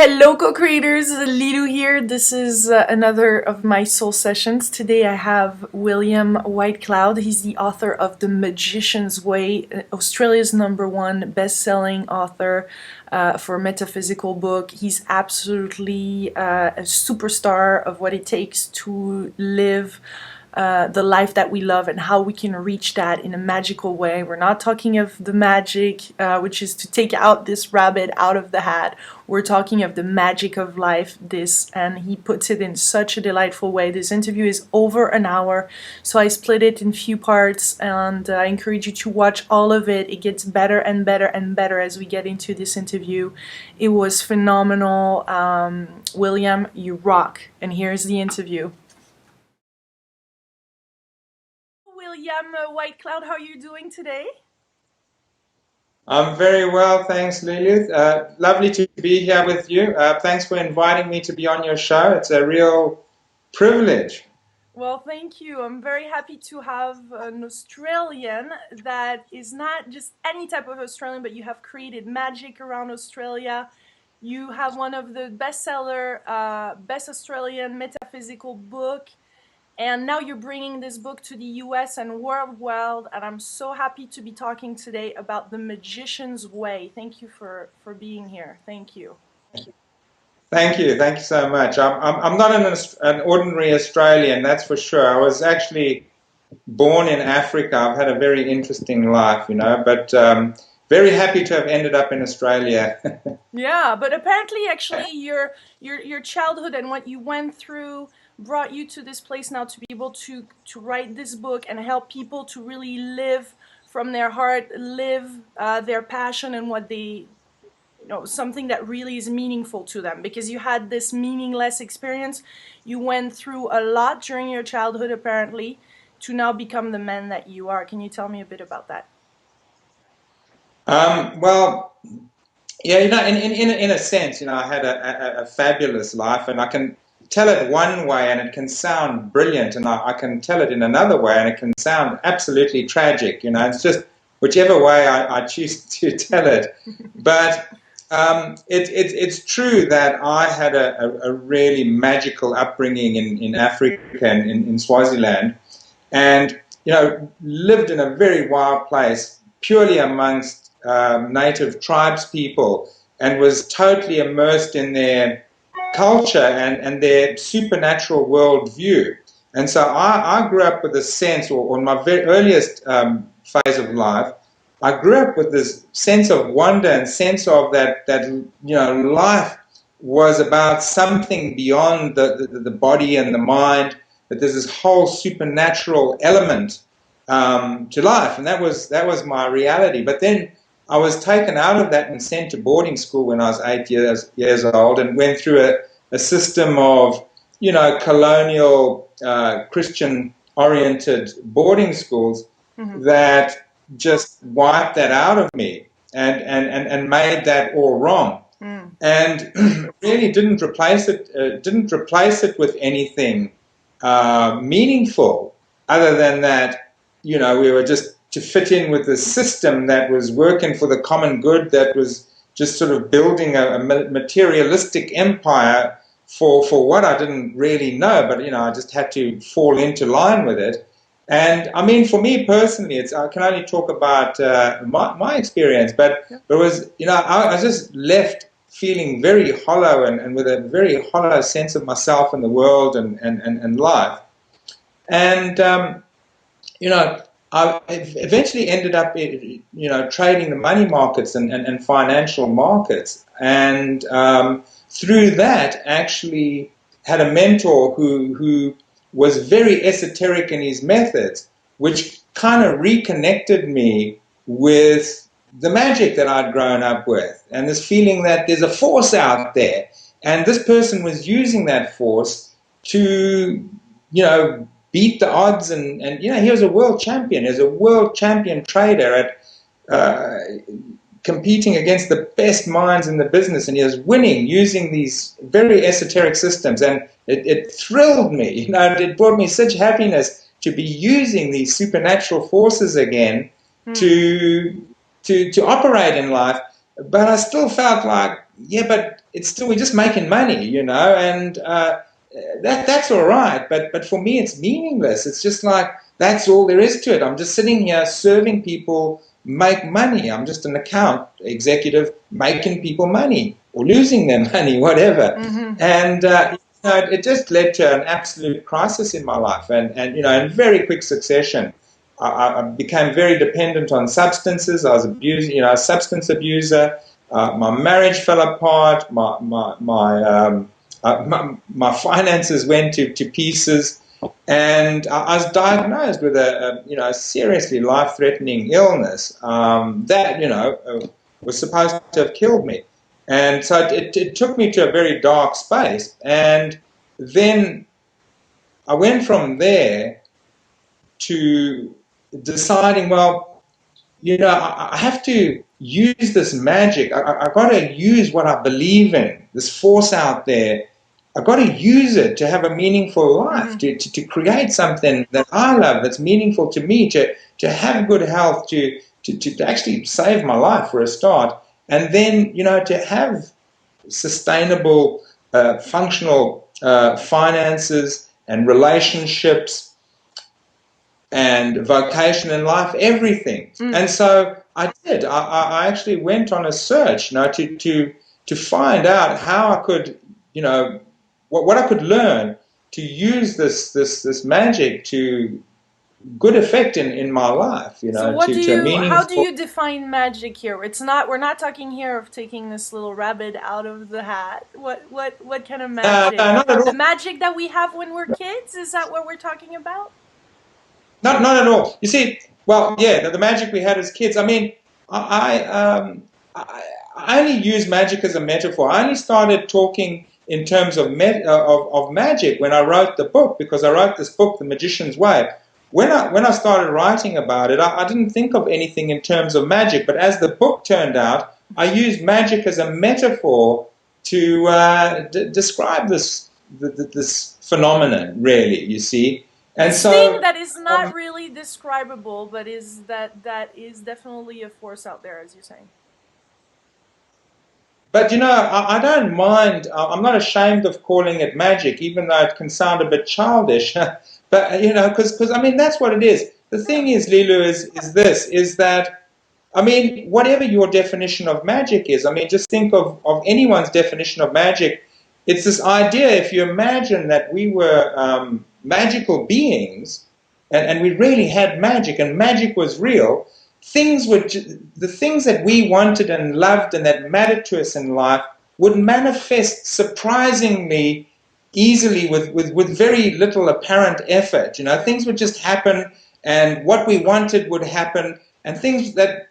Hello, co-creators. Lilu here. This is another of my soul sessions. Today I have William Whitecloud. He's the author of The Magician's Way, Australia's #1 best-selling author for a metaphysical book. He's absolutely a superstar of what it takes to live the life that we love and how we can reach that in a magical way. We're not talking of the magic, which is to take out this rabbit out of the hat. We're talking of the magic of life, and he puts it in such a delightful way. This interview is over an hour, so I split it in few parts, and I encourage you to watch all of it. It gets better and better and better as we get into this interview. It was phenomenal. William, you rock. And here's the interview. William Whitecloud, how are you doing today? I'm very well, thanks, Lilith. Lovely to be here with you. Thanks for inviting me to be on your show. It's a real privilege. Well, thank you. I'm very happy to have an Australian that is not just any type of Australian, but you have created magic around Australia. You have one of the bestseller, best Australian metaphysical book. And now you're bringing this book to the US and worldwide, and I'm so happy to be talking today about The Magician's Way. Thank you for being here. Thank you. Thank you. Thank you so much. I'm not an ordinary Australian, that's for sure. I was actually born in Africa. I've had a very interesting life, but very happy to have ended up in Australia. Yeah, but apparently, actually, your childhood and what you went through brought you to this place now to be able to write this book and help people to really live from their heart, live their passion and what they, something that really is meaningful to them. Because you had this meaningless experience, you went through a lot during your childhood, apparently, to now become the man that you are. Can you tell me a bit about that? Well, yeah, in a sense, I had a fabulous life, and I can tell it one way and it can sound brilliant, and I can tell it in another way and it can sound absolutely tragic. It's just whichever way I choose to tell it. But it's true that I had a really magical upbringing in Africa and in Swaziland, and lived in a very wild place, purely amongst native tribes people, and was totally immersed in their culture and their supernatural worldview. And so I grew up with a sense, or in my very earliest phase of life, I grew up with this sense of wonder and sense of that life was about something beyond the body and the mind, that there's this whole supernatural element to life, and that was my reality. But then I was taken out of that and sent to boarding school when I was 8 years old, and went through a system of colonial Christian-oriented boarding schools that just wiped that out of me and made that all wrong. And really didn't replace it with anything meaningful, other than that we were just to fit in with the system that was working for the common good, that was just sort of building a materialistic empire for what I didn't really know, but I just had to fall into line with it. And I mean, for me personally, I can only talk about my experience, but it was I just left feeling very hollow and with a very hollow sense of myself and the world and life. And I eventually ended up trading the money markets and financial markets, and through that actually had a mentor who was very esoteric in his methods, which kind of reconnected me with the magic that I'd grown up with, and this feeling that there's a force out there, and this person was using that force to beat the odds, and he was a world champion. He was a world champion trader at competing against the best minds in the business, and he was winning using these very esoteric systems, and it thrilled me. It brought me such happiness to be using these supernatural forces again to operate in life. but I still felt like, yeah, but it's still, we're just making money, and that's all right. But for me, it's meaningless. It's just like, that's all there is to it. I'm just sitting here serving people make money. I'm just an account executive making people money or losing their money, whatever. Mm-hmm. And it just led to an absolute crisis in my life. And in very quick succession, I became very dependent on substances. I was abusing, a substance abuser. My marriage fell apart. My finances went to pieces, and I was diagnosed with a seriously life-threatening illness that was supposed to have killed me. And so it took me to a very dark space. And then I went from there to deciding, well, I have to use this magic. I got to use what I believe in, this force out there. I got to use it to have a meaningful life, to create something that I love, that's meaningful to me, to have good health, to actually save my life for a start, and then to have sustainable, functional finances and relationships and vocation in life, everything. And so I did. I actually went on a search, to find out how I could, what I could learn to use this magic to good effect in my life, So what do to a you how do meaningful. you define magic here? We're not talking here of taking this little rabbit out of the hat. What kind of magic? Not at The all. magic that we have when we're kids? Is that what we're talking about? Not at all. You see, well, yeah, the magic we had as kids. I mean, I only use magic as a metaphor. I only started talking in terms of magic when I wrote the book, because I wrote this book, The Magician's Way. When I started writing about it, I didn't think of anything in terms of magic. But as the book turned out, I used magic as a metaphor to describe this phenomenon, really. You see, and This thing so. that is not really describable, but that is definitely a force out there, as you're saying. But I don't mind. I'm not ashamed of calling it magic, even though it can sound a bit childish. But because I mean that's what it is. The Yeah. thing is, Lilu, is that, I mean, whatever your definition of magic is, I mean, just think of anyone's definition of magic. It's this idea, if you imagine that we were magical beings, and we really had magic, and magic was real, the things that we wanted and loved and that mattered to us in life would manifest surprisingly easily with very little apparent effort. Yeah. Things would just happen, and what we wanted would happen, and things that,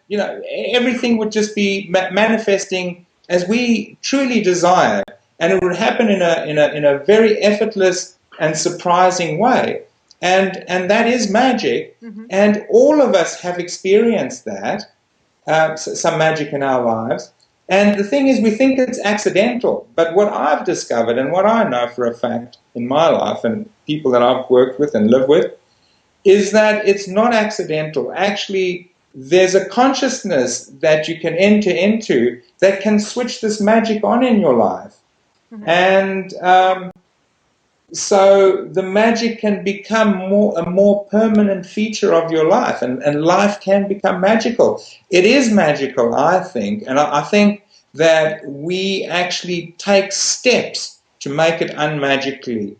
everything would just be manifesting as we truly desired, and it would happen in a very effortless and surprising way. And that is magic, and all of us have experienced that, some magic in our lives. And the thing is, we think it's accidental. But what I've discovered, and what I know for a fact in my life and people that I've worked with and live with, is that it's not accidental. Actually, there's a consciousness that you can enter into that can switch this magic on in your life. And so the magic can become a more permanent feature of your life, and life can become magical. It is magical, I think, and I think that we actually take steps to make it unmagical.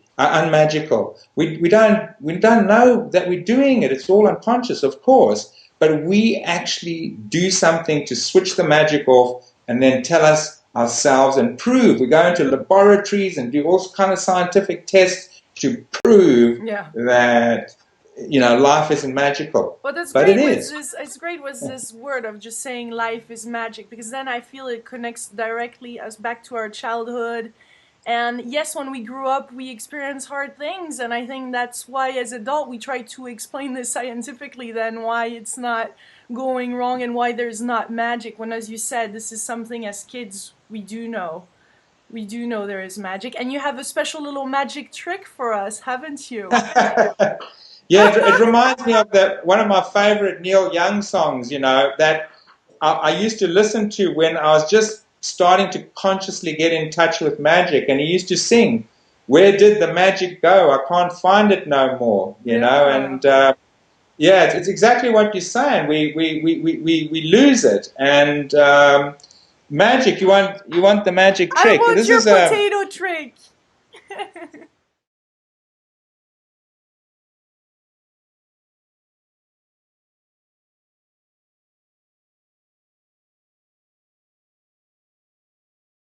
We don't know that we're doing it. It's all unconscious, of course, but we actually do something to switch the magic off and then tell us ourselves and prove. We go into laboratories and do all kind of scientific tests to prove that life isn't magical. But that's But it great with is. this. It's great with this word of just saying life is magic, because then I feel it connects directly us back to our childhood. And yes, when we grew up, we experienced hard things, and I think that's why, as adult, we try to explain this scientifically. Then why it's not going wrong and why there's not magic. When, as you said, this is something as kids we do know. We do know there is magic, and you have a special little magic trick for us, haven't you? Yeah, it reminds me of one of my favorite Neil Young songs, that I used to listen to when I was just starting to consciously get in touch with magic, and he used to sing, "Where did the magic go? I can't find it no more." Yeah. And yeah, it's exactly what you're saying. We lose it, and magic. You want the magic I trick. want This your is a potato trick.